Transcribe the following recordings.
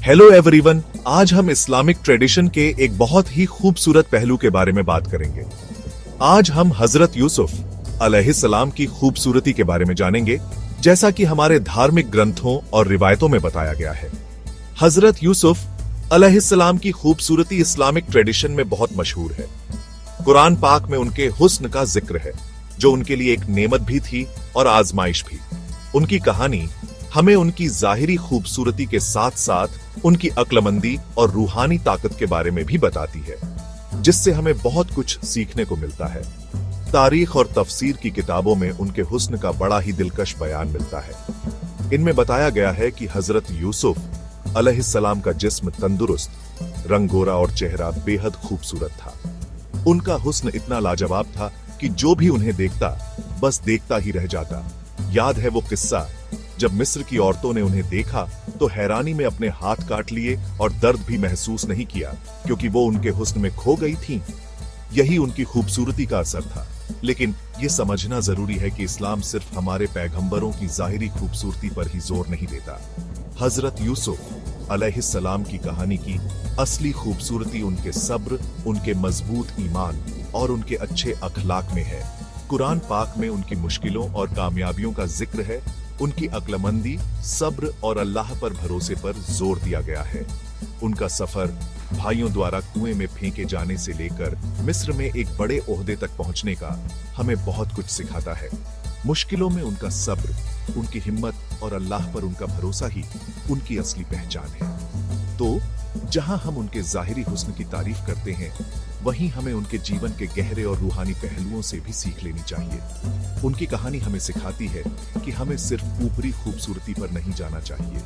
Hello everyone, आज हम Islamic tradition के एक बहुत ही खूबसूरत पहलू के बारे में बात करेंगे। आज हम हजरत यूसुफ अलैहिस्सलाम की खूबसूरती के बारे में जानेंगे, जैसा कि हमारे धार्मिक ग्रंथों और रिवायतों में बताया गया है। हजरत यूसुफ अलैहिस्सलाम की खूबसूरती इस्लामिक ट्रेडिशन में बहुत मशहूर है। कुरान पाक में उनके हुस्न का जिक्र है, जो उनके लिए एक नेमत भी थी और आजमाइश भी। उनकी कहानी हमें उनकी जाहिरी खूबसूरती के साथ साथ उनकी अक्लमंदी और रूहानी ताकत के बारे में भी बताती है, जिससे हमें बहुत कुछ सीखने को मिलता है। तारीख और तफसीर की किताबों में उनके हुस्न का बड़ा ही दिलकश बयान मिलता है। इनमें बताया गया है कि हजरत यूसुफ अलैहिस्सलाम का जिस्म तंदुरुस्त, रंग गोरा और चेहरा बेहद खूबसूरत था। उनका हुस्न इतना लाजवाब था कि जो भी उन्हें देखता बस देखता ही रह जाता। याद है वो किस्सा जब मिस्र की औरतों ने उन्हें देखा तो हैरानी में अपने हाथ काट लिए और दर्द भी महसूस नहीं किया, क्योंकि वो उनके हुस्न में खो गई थीं। यही उनकी खूबसूरती का असर था। लेकिन ये समझना जरूरी है कि इस्लाम सिर्फ हमारे पैगंबरों की जाहिरी खूबसूरती पर ही जोर नहीं देता। हजरत यूसुफ अलैहिस्सलाम की कहानी की असली खूबसूरती उनके सब्र, उनके मजबूत ईमान और उनके अच्छे अखलाक में है। कुरान पाक में उनकी मुश्किलों और कामयाबियों का जिक्र है। उनकी अक्लमंदी, सब्र और अल्लाह पर भरोसे पर जोर दिया गया है। उनका सफर भाइयों द्वारा कुएं में फेंके जाने से लेकर मिस्र में एक बड़े ओहदे तक पहुंचने का हमें बहुत कुछ सिखाता है। मुश्किलों में उनका सब्र, उनकी हिम्मत और अल्लाह पर उनका भरोसा ही उनकी असली पहचान है। तो जहां हम उनके जाहिरी हुस्न की तारीफ करते हैं, वहीं हमें उनके जीवन के गहरे और रूहानी पहलुओं से भी सीख लेनी चाहिए। उनकी कहानी हमें सिखाती है कि हमें सिर्फ ऊपरी खूबसूरती पर नहीं जाना चाहिए,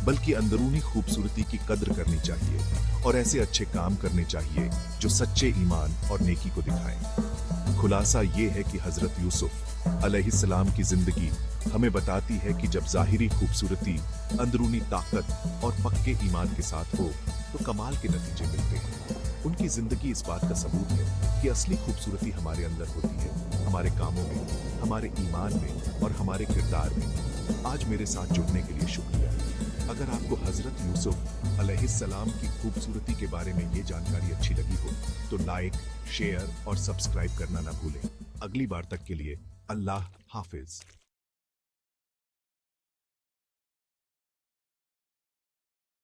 बल्कि अंदरूनी खूबसूरती की कद्र करनी चाहिए और ऐसे अच्छे काम करने चाहिए जो सच्चे ईमान और नेकी को दिखाएं। खुलासा ये है कि हजरत यूसुफ अलैहिस्सलाम की जिंदगी हमें बताती है कि जब जाहिरी खूबसूरती अंदरूनी ताकत और पक्के ईमान के साथ हो तो कमाल के नतीजे मिलते हैं। उनकी जिंदगी इस बात का सबूत है कि असली खूबसूरती हमारे अंदर होती है, हमारे कामों में, हमारे ईमान में और हमारे किरदार में। आज मेरे साथ जुड़ने के लिए शुक्रिया। अगर आपको हजरत यूसुफ अलैहिस्सलाम की खूबसूरती के बारे में ये जानकारी अच्छी लगी हो तो लाइक, शेयर और सब्सक्राइब करना ना भूलें। अगली बार तक के लिए अल्लाह हाफिज।